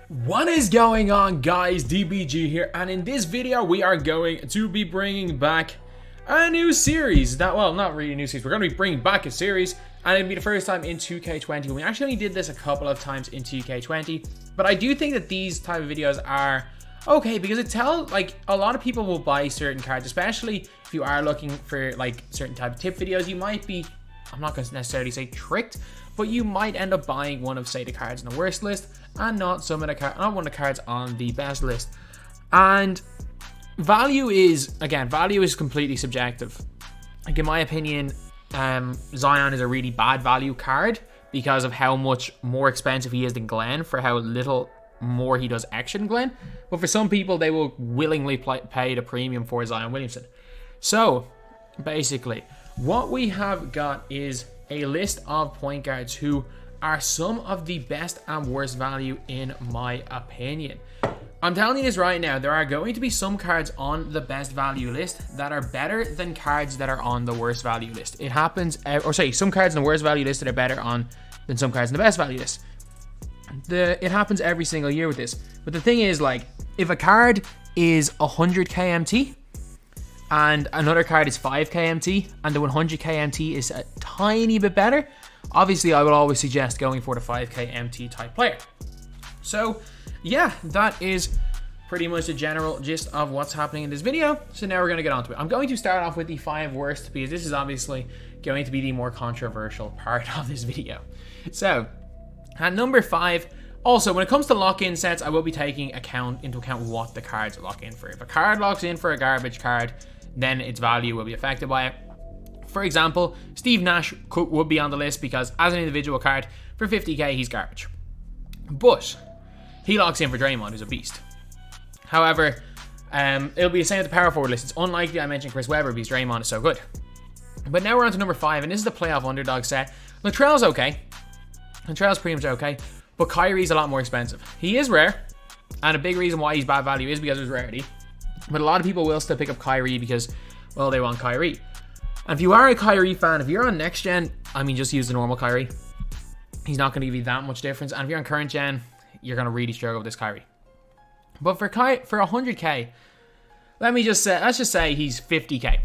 What is going on, guys? DBG here, and in this video we are going to be bringing back a new series that, well, not really a new series, we're going to be bringing back a series, and it'll be the first time in 2K20. We actually only did this a couple of times in 2K20, but I do think that these type of videos are okay because it tells, like, a lot of people will buy certain cards, especially if you are looking for like certain type of tip videos. You might be, I'm not going to necessarily say tricked, but you might end up buying one of, say, the cards in the worst list and not some of the not one of the cards on the best list. And value is, again, value is completely subjective. Like, in my opinion, Zion is a really bad value card because of how much more expensive he is than Glenn, for how little more he does extra than Glenn. But for some people, they will willingly pay the premium for Zion Williamson. So basically, what we have got is a list of point guards who are some of the best and worst value in my opinion. I'm telling you this right now, there are going to be some cards on the best value list that are better than cards that are on the worst value list. It happens, some cards in the worst value list that are better than some cards in the best value list. It happens every single year with this. But the thing is, like, if a card is 100k MT and another card is 5k MT and the 100k MT is a tiny bit better, obviously I will always suggest going for the 5k MT type player. So yeah, that is pretty much the general gist of what's happening in this video. So now we're going to get on to it. I'm going to start off with the 5 worst because this is obviously going to be the more controversial part of this video. So at number 5, also when it comes to lock-in sets, I will be taking into account what the cards lock in for. If a card locks in for a garbage card, then its value will be affected by it. For example, Steve Nash would be on the list because as an individual card, for 50k he's garbage. But he locks in for Draymond, who's a beast. However, it'll be the same with the power forward list. It's unlikely I mentioned Chris Webber because Draymond is so good. But now we're on to number 5, and this is the playoff underdog set. Latrell's okay. Latrell's pretty much okay, but Kyrie's a lot more expensive. He is rare, and a big reason why he's bad value is because of his rarity. But a lot of people will still pick up Kyrie because, well, they want Kyrie. And if you are a Kyrie fan, if you're on next gen, I mean, just use the normal Kyrie. He's not going to give you that much difference. And if you're on current gen, you're going to really struggle with this Kyrie. But for 100k, let's just say he's 50k.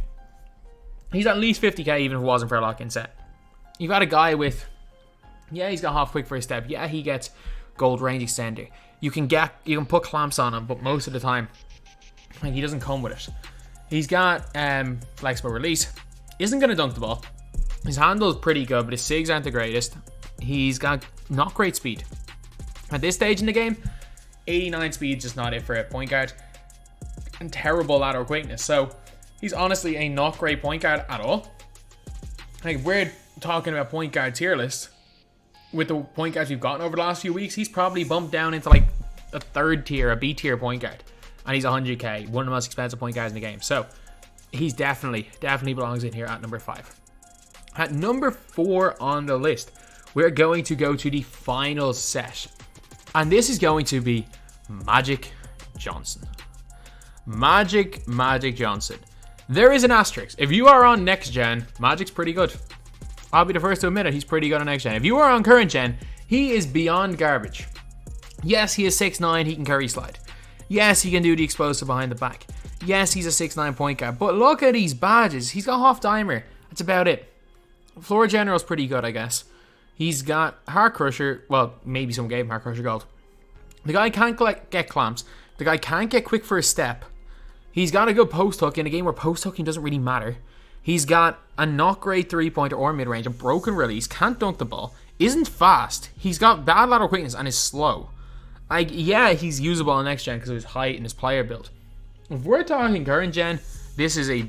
He's at least 50k even if it wasn't for a lock-in set. You got a guy with, yeah, he's got half quick for a step. Yeah, he gets gold range extender. You can put clamps on him, but most of the time, like, he doesn't come with it. He's got flexible release. Isn't going to dunk the ball. His handle is pretty good, but his SIGs aren't the greatest. He's got not great speed. At this stage in the game, 89 speed is just not it for a point guard. And terrible lateral quickness. So he's honestly a not great point guard at all. Like, if we're talking about point guard tier list, with the point guards we've gotten over the last few weeks, he's probably bumped down into like a third tier, a B tier point guard. And he's 100k, one of the most expensive point guards in the game. So he's definitely belongs in here at number 5. At number 4 on the list, we're going to go to the final set. And this is going to be Magic Johnson. Magic Johnson. There is an asterisk. If you are on next gen, Magic's pretty good. I'll be the first to admit it, he's pretty good on next gen. If you are on current gen, he is beyond garbage. Yes, he is 6'9", he can carry slide. Yes, he can do the explosive behind the back. Yes, he's a 6'9" point guard. But look at these badges. He's got half dimer. That's about it. Floor general's pretty good, I guess. He's got Heart Crusher. Well, maybe someone gave him Heart Crusher Gold. The guy can't get clamps. The guy can't get quick for a step. He's got a good post hook in a game where post hooking doesn't really matter. He's got a not great 3-pointer or mid-range, a broken release, can't dunk the ball, isn't fast. He's got bad lateral quickness and is slow. Like, yeah, he's usable on next gen because of his height and his player build. If we're talking current gen, this is a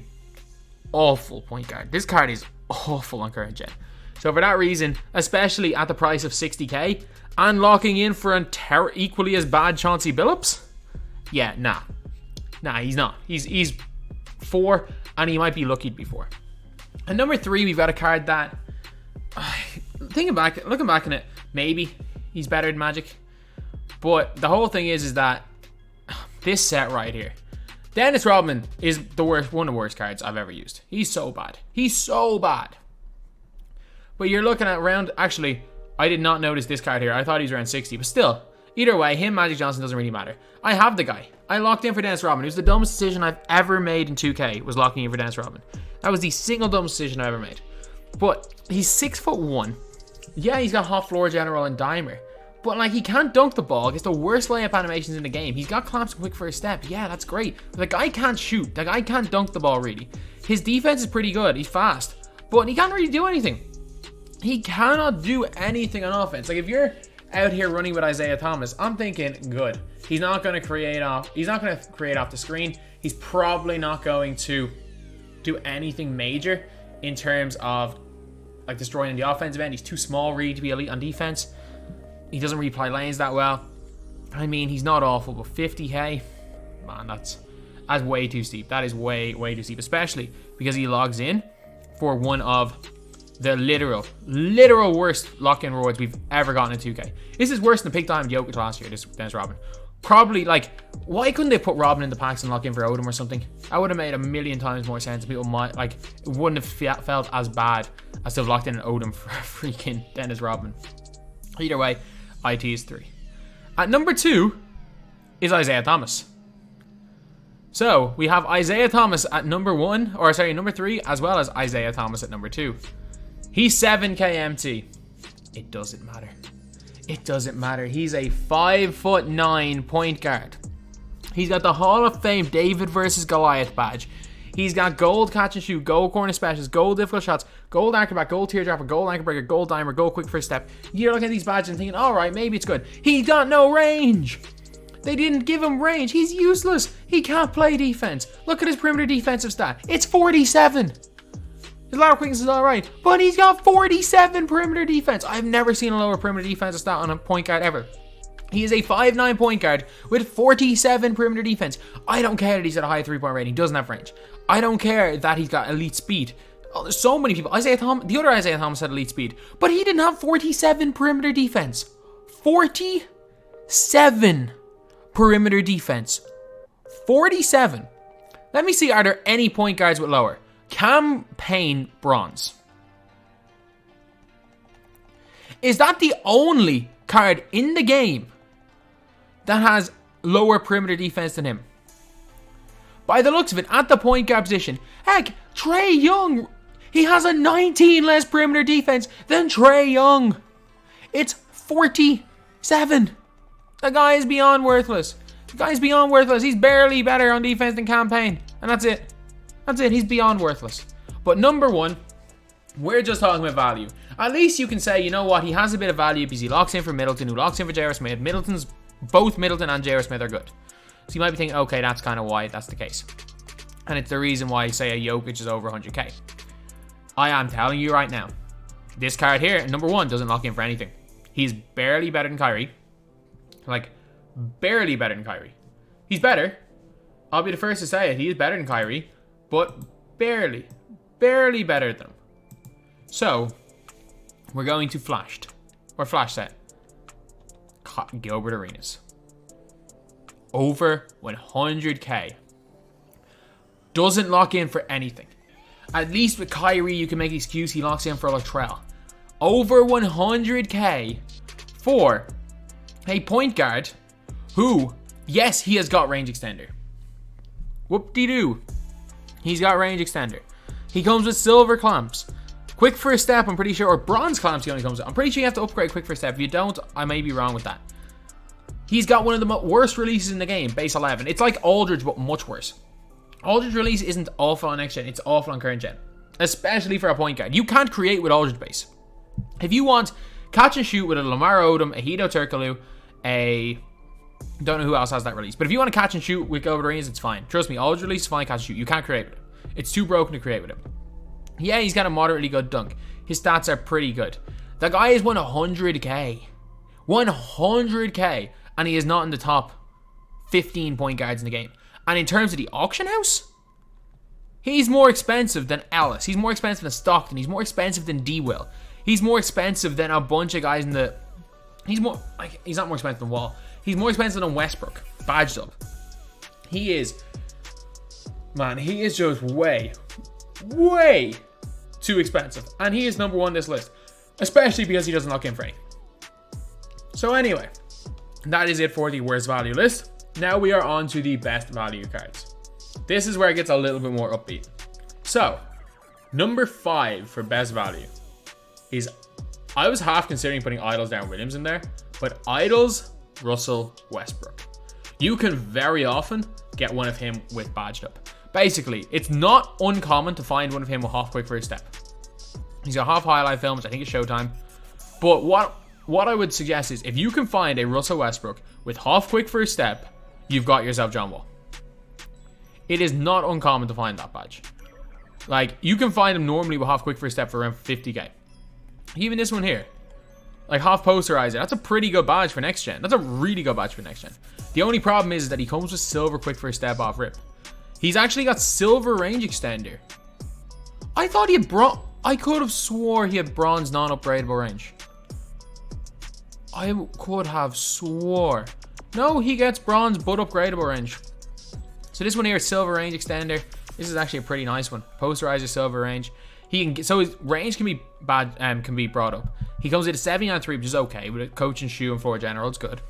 awful point guard. This card is awful on current gen. So for that reason, especially at the price of 60k and locking in for an equally as bad Chauncey Billups, yeah, nah, he's not. He's 4, and he might be lucky to be 4. At number 3, we've got a card that, looking back on it, maybe he's better than Magic. But the whole thing is that this set right here, Dennis Rodman is one of the worst cards I've ever used. He's so bad. But you're looking at around, actually, I did not notice this card here. I thought he was around 60, but still, Either way, him, Magic Johnson, doesn't really matter. I have the guy. I locked in for Dennis Rodman. It was the dumbest decision I've ever made in 2K, was locking in for Dennis Rodman. That was the single dumbest decision I ever made. But he's 6'1". Yeah, he's got hot floor general and dimer. But, like, he can't dunk the ball. Gets the worst layup animations in the game. He's got clamps and quick first step. Yeah, that's great. But the guy can't shoot. The guy can't dunk the ball, really. His defense is pretty good. He's fast. But he can't really do anything. He cannot do anything on offense. Like, if you're out here running with Isaiah Thomas, I'm thinking, good. He's not going to create off the screen. He's probably not going to do anything major in terms of, like, destroying the offensive end. He's too small, really, to be elite on defense. He doesn't really play lanes that well. I mean, he's not awful, but 50k, man, that's way too steep. That is way too steep, especially because he logs in for one of the literal worst lock-in rewards we've ever gotten in 2K. This is worse than the pick time Jokic last year, this Dennis Rodman. Probably, like, why couldn't they put Robin in the packs and lock in for Odom or something? That would have made a million times more sense. People might, like, it wouldn't have felt as bad as to have locked in an Odom for freaking Dennis Rodman. Either way, IT is 3. At number 2 is Isaiah Thomas. So, we have Isaiah Thomas at number 3, as well as Isaiah Thomas at number 2. He's 7k MT. It doesn't matter. It doesn't matter. He's a 5'9" point guard. He's got the Hall of Fame David versus Goliath badge. He's got gold catch and shoot, gold corner specials, gold difficult shots, gold acrobat, gold teardropper, gold ankle breaker, gold dimer, gold quick first step. You're looking at these badges and thinking, all right, maybe it's good. He got no range. They didn't give him range. He's useless. He can't play defense. Look at his perimeter defensive stat. It's 47. His lateral quickness is alright, but he's got 47 perimeter defense. I've never seen a lower perimeter defensive stat on a point guard ever. He is a 5'9" point guard with 47 perimeter defense. I don't care that he's at a high 3-point rating. He doesn't have range. I don't care that he's got elite speed. Oh, there's so many people. The other Isaiah Thomas had elite speed, but he didn't have 47 perimeter defense. 47 perimeter defense. 47. Let me see, are there any point guards with lower? Campaign bronze. Is that the only card in the game that has lower perimeter defense than him? By the looks of it, at the point guard position, heck, Trae Young, he has a 19 less perimeter defense than Trae Young. It's 47. The guy is beyond worthless. The guy's beyond worthless. He's barely better on defense than Campaign, and that's it. That's it. He's beyond worthless. But number 1, we're just talking about value. At least you can say, you know what, he has a bit of value because he locks in for Middleton, who locks in for J.R. Smith. Both Middleton and J.R. Smith are good. So you might be thinking, okay, that's kind of why that's the case. And it's the reason why, say, a Jokic is over 100k. I am telling you right now, this card here, number 1, doesn't lock in for anything. He's barely better than Kyrie. Like, barely better than Kyrie. He's better. I'll be the first to say it. He is better than Kyrie. But barely better than him. So, we're going to flash set. Gilbert Arenas. Over 100k. Doesn't lock in for anything. At least with Kyrie, you can make the excuse he locks in for Latrell. Over 100k for a point guard who, yes, he has got range extender. Whoop-de-doo. He's got range extender. He comes with silver clamps. Quick first step, I'm pretty sure, or bronze clamps he only comes with. I'm pretty sure you have to upgrade quick first step. If you don't, I may be wrong with that. He's got one of the worst releases in the game, base 11. It's like Aldridge, but much worse. Aldridge release isn't awful on next gen, it's awful on current gen. Especially for a point guard. You can't create with Aldridge base. If you want catch and shoot with a Lamar Odom, a Hedo Turkoglu, don't know who else has that release. But if you want to catch and shoot with Gilbert Arenas, it's fine. Trust me, Aldridge release is fine, catch and shoot. You can't create with it. It's too broken to create with him. Yeah, he's got a moderately good dunk. His stats are pretty good. The guy is 100k. 100k. And he is not in the top 15 point guards in the game. And in terms of the auction house, he's more expensive than Ellis. He's more expensive than Stockton. He's more expensive than D-Will. He's more expensive than a bunch of guys in the... He's not more expensive than Wall. He's more expensive than Westbrook. Badged up. He is... Man, he is just way too expensive. And he is number 1 on this list. Especially because he doesn't lock in for anything. So anyway, that is it for the worst value list. Now we are on to the best value cards. This is where it gets a little bit more upbeat. So, number 5 for best value is, I was half considering putting Idols Darren Williams in there, but Idols Russell Westbrook. You can very often get one of him with badged up. Basically, it's not uncommon to find one of him with half quick first step. He's got half highlight film, which I think is Showtime. But what I would suggest is, if you can find a Russell Westbrook with half quick first step, you've got yourself John Wall. It is not uncommon to find that badge. Like, you can find him normally with half quick first step for around 50k. Even this one here, like half posterizer, that's a pretty good badge for next gen. That's a really good badge for next gen. The only problem is that he comes with silver quick first step off rip. He's actually got silver range extender. I thought he had I could have swore he had bronze non-upgradable range. I could have swore. No, he gets bronze but upgradable range. So this one here is silver range extender. This is actually a pretty nice one. Posterizer silver range. So his range can be brought up. He comes with a 79-3, which is okay. With a coach and shoe and floor general, it's good.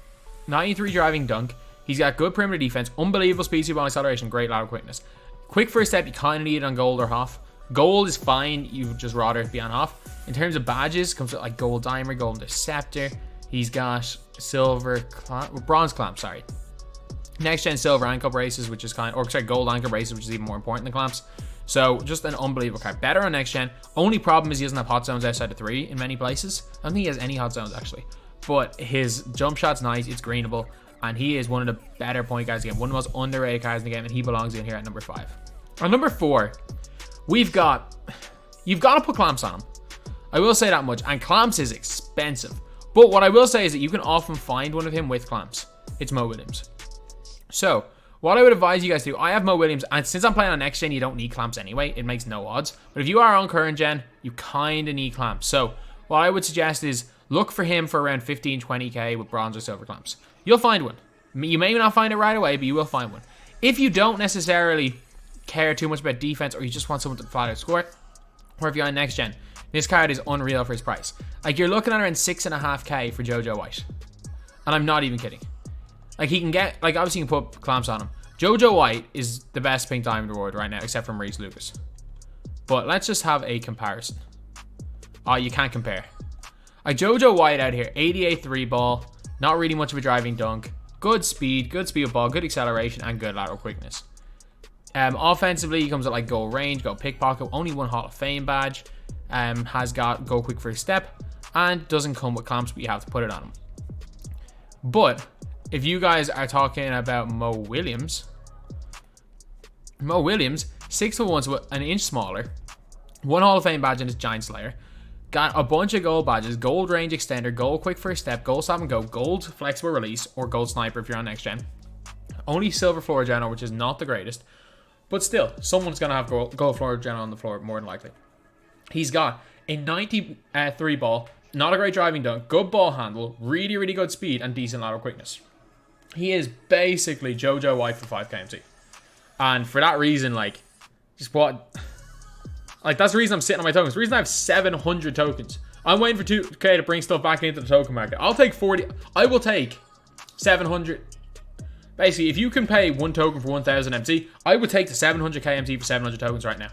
93 driving dunk. He's got good perimeter defense, unbelievable speed, super acceleration, great lateral quickness. Quick first step, you kind of need it on gold or half. Gold is fine, you just rather it be on half. In terms of badges, comes with like gold dimer, gold interceptor. He's got silver bronze clamp, sorry. Next gen silver ankle braces, which is gold ankle braces, which is even more important than clamps. So just an unbelievable card. Better on next gen. Only problem is he doesn't have hot zones outside of 3 in many places. I don't think he has any hot zones actually. But his jump shot's nice, it's greenable, and he is one of the better point guards in the game. One of the most underrated cards in the game, and he belongs in here at number 5. On number 4, you've got to put clamps on him. I will say that much. And clamps is expensive. But what I will say is that you can often find one of him with clamps. It's Mo Williams. So, what I would advise you guys to do, I have Mo Williams, and since I'm playing on next gen, you don't need clamps anyway. It makes no odds. But if you are on current gen, you kind of need clamps. So, what I would suggest is look for him for around 15, 20k with bronze or silver clamps. You'll find one. You may not find it right away, but you will find one. If you don't necessarily care too much about defense, or you just want someone to flat out score, or if you're on next gen, this card is unreal for his price. Like, you're looking at around 6.5k for JoJo White. And I'm not even kidding. Like, he can get, like, obviously you can put clamps on him. JoJo White is the best pink diamond reward right now, except for Maurice Lucas. But let's just have a comparison. Oh, you can't compare. Like, JoJo White out here, 88 3 ball, not really much of a driving dunk, good speed with ball, good acceleration, and good lateral quickness. Offensively, he comes with like goal range, goal pickpocket, only one Hall of Fame badge, has got go quick first step, and doesn't come with clamps, but you have to put it on him. But if you guys are talking about Mo Williams, 6'1", so an inch smaller, one Hall of Fame badge in his Giant Slayer, got a bunch of gold badges, gold range extender, gold quick first step, gold stop and go, gold flexible release, or gold sniper if you're on next gen. Only silver floor general, which is not the greatest, but still, someone's going to have gold floor general on the floor, more than likely. He's got a 93 ball, not a great driving dunk, good ball handle, really, really good speed, and decent lateral quickness. He is basically JoJo White for 5k MT. And for that reason, like, just what... Like, that's the reason I'm sitting on my tokens. The reason I have 700 tokens. I'm waiting for 2k to bring stuff back into the token market. I'll take 40. I will take 700. Basically, if you can pay one token for 1,000 MT, I would take the 700k MT for 700 tokens right now.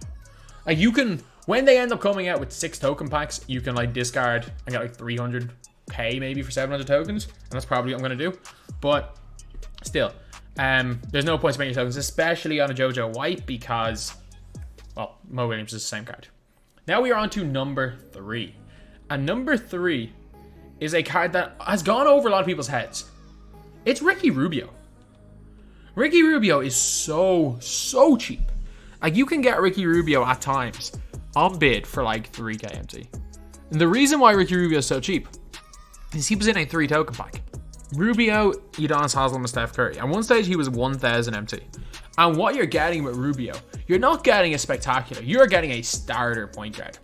Like, you can, when they end up coming out with 6 token packs, you can, like, discard and get, like, 300k maybe for 700 tokens. And that's probably what I'm going to do. But still, there's no point spending your tokens, especially on a JoJo White, because... well, Mo Williams is the same card. Now we are on to number 3. And number 3 is a card that has gone over a lot of people's heads. It's Ricky Rubio. Ricky Rubio is so cheap. Like, you can get Ricky Rubio at times on bid for like 3k MT. And the reason why Ricky Rubio is so cheap is he was in a 3 token pack. Rubio, Udonis Haslem, and Steph Curry. At one stage, he was 1,000 MT. And what you're getting with Rubio, you're not getting a spectacular. You're getting a starter point guard.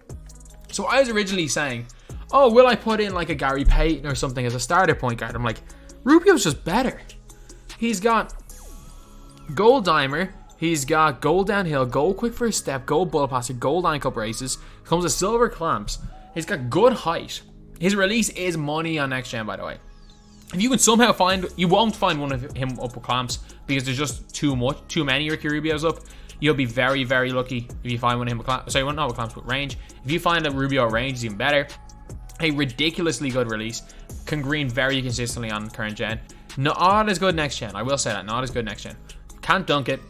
So I was originally saying, oh, will I put in like a Gary Payton or something as a starter point guard? I'm like, Rubio's just better. He's got gold dimer. He's got gold downhill, gold quick first step, gold bullet passer, gold ankle braces. Comes with silver clamps. He's got good height. His release is money on next gen, by the way. If you can somehow find, you won't find one of him up with clamps because there's just too many Ricky Rubios up. You'll be very, very lucky if you find one of him with clamps. Sorry, not with clamps, with range. If you find a Rubio range, it's even better. A ridiculously good release. Can green very consistently on current gen. Not as good next gen. I will say that. Not as good next gen. Can't dunk it.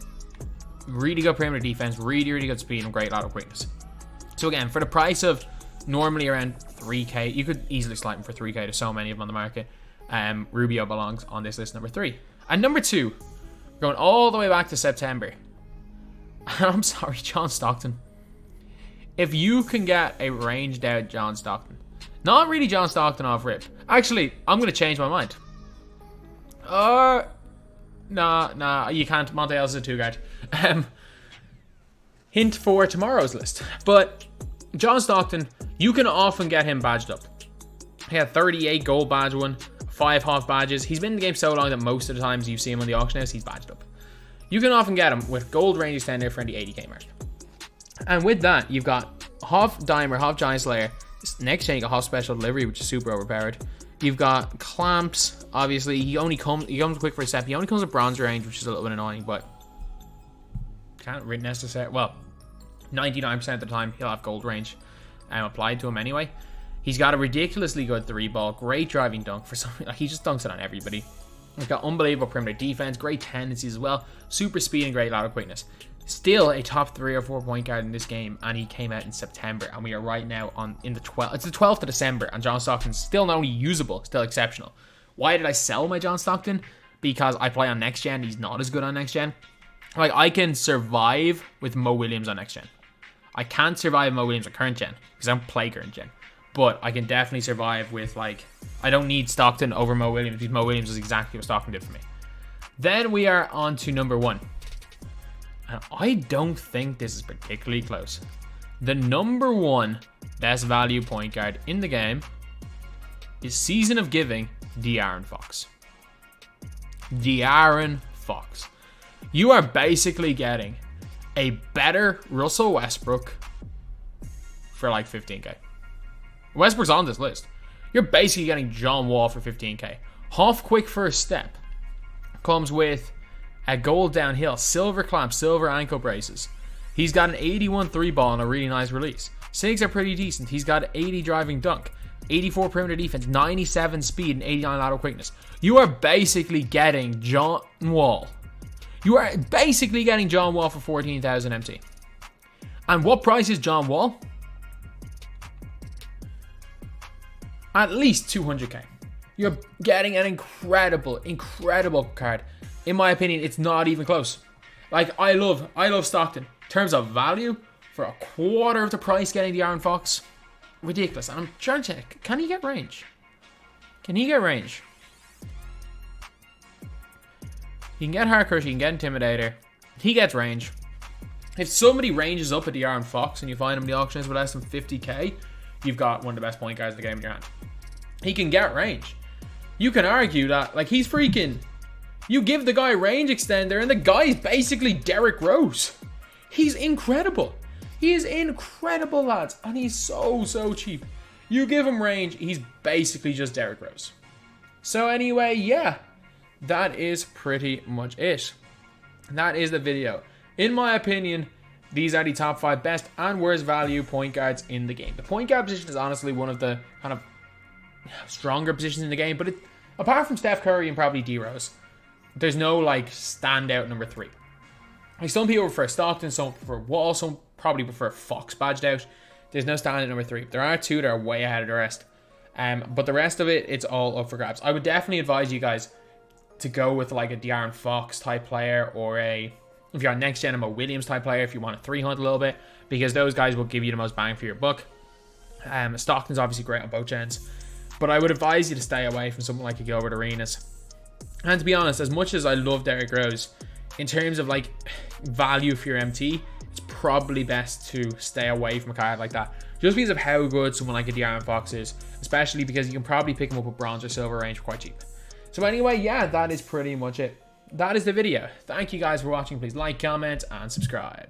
Really good perimeter defense. Really, really good speed and great lateral quickness. So again, for the price of normally around 3k, you could easily slide him for 3k. There's so many of them on the market. Rubio belongs on this list, number 3. And number 2, going all the way back to September. I'm sorry, John Stockton. If you can get a ranged out John Stockton, not really John Stockton off rip. Actually, I'm going to change my mind. Nah, you can't. Monte Ellis is a 2-guard. Hint for tomorrow's list. But John Stockton, you can often get him badged up. He had 38 gold badge one, 5 half badges. He's been in the game so long that most of the times you see him on the auction house, he's badged up. You can often get him with gold range extender for the 80k mark. And with that, you've got half Dimer, half Giant Slayer. Next gen, you got half Special Delivery, which is super overpowered. You've got clamps. Obviously, he comes quick for a step. He only comes with bronze range, which is a little bit annoying, but can't really necessarily. Well, 99% of the time, he'll have gold range applied to him anyway. He's got a ridiculously good 3-ball, great driving dunk for something. Like, he just dunks it on everybody. He's got unbelievable perimeter defense, great tendencies as well, super speed and great lateral quickness. Still a top 3 or 4 point guard in this game, and he came out in September, and we are right now in the 12th. It's the 12th of December, and John Stockton's still not only usable, still exceptional. Why did I sell my John Stockton? Because I play on next gen. He's not as good on next gen. Like, I can survive with Mo Williams on next gen. I can't survive Mo Williams on current gen because I don't play current gen. But I can definitely survive with, like, I don't need Stockton over Mo Williams because Mo Williams is exactly what Stockton did for me. Then we are on to number 1. And I don't think this is particularly close. The number 1 best value point guard in the game is Season of Giving, De'Aaron Fox. De'Aaron Fox. You are basically getting a better Russell Westbrook for like 15k. Westbrook's on this list. You're basically getting John Wall for 15k. Half quick first step. Comes with a gold downhill, silver clamp, silver ankle braces. He's got an 81 3-ball and a really nice release. Sigs are pretty decent. He's got 80 driving dunk, 84 perimeter defense, 97 speed, and 89 lateral quickness. You are basically getting John Wall. You are basically getting John Wall for 14,000 MT. And what price is John Wall? At least 200k. You're getting an incredible, incredible card. In my opinion, it's not even close. Like, I love Stockton. In terms of value, for a quarter of the price getting De'Aaron Fox, ridiculous. And I'm trying to check, can he get range? Can he get range? He can get Hardcore, he can get Intimidator. He gets range. If somebody ranges up at De'Aaron Fox and you find him in the auctions with less than 50k, you've got one of the best point guards in the game in your hand. He can get range. You can argue that, like, he's freaking... You give the guy range extender and the guy's basically Derrick Rose. He's incredible. He is incredible, lads. And he's so cheap. You give him range, he's basically just Derrick Rose. So anyway, yeah. That is pretty much it. That is the video. In my opinion, these are the top 5 best and worst value point guards in the game. The point guard position is honestly one of the kind of stronger positions in the game. But apart from Steph Curry and probably D-Rose, there's no, like, standout number 3. Like, some people prefer Stockton, some prefer Wall, some probably prefer Fox badged out. There's no standout number 3. There are 2 that are way ahead of the rest. But the rest of it, it's all up for grabs. I would definitely advise you guys to go with, like, a De'Aaron Fox type player, or if you're on next gen, a Mo Williams type player, if you want to 3-hunt a little bit, because those guys will give you the most bang for your buck. Stockton's obviously great on both gens, but I would advise you to stay away from something like a Gilbert Arenas. And to be honest, as much as I love Derrick Rose, in terms of, like, value for your MT, it's probably best to stay away from a card like that, just because of how good someone like a De'Aaron Fox is, especially because you can probably pick him up with bronze or silver range for quite cheap. So anyway, yeah, that is pretty much it. That is the video. Thank you guys for watching. Please like, comment, and subscribe.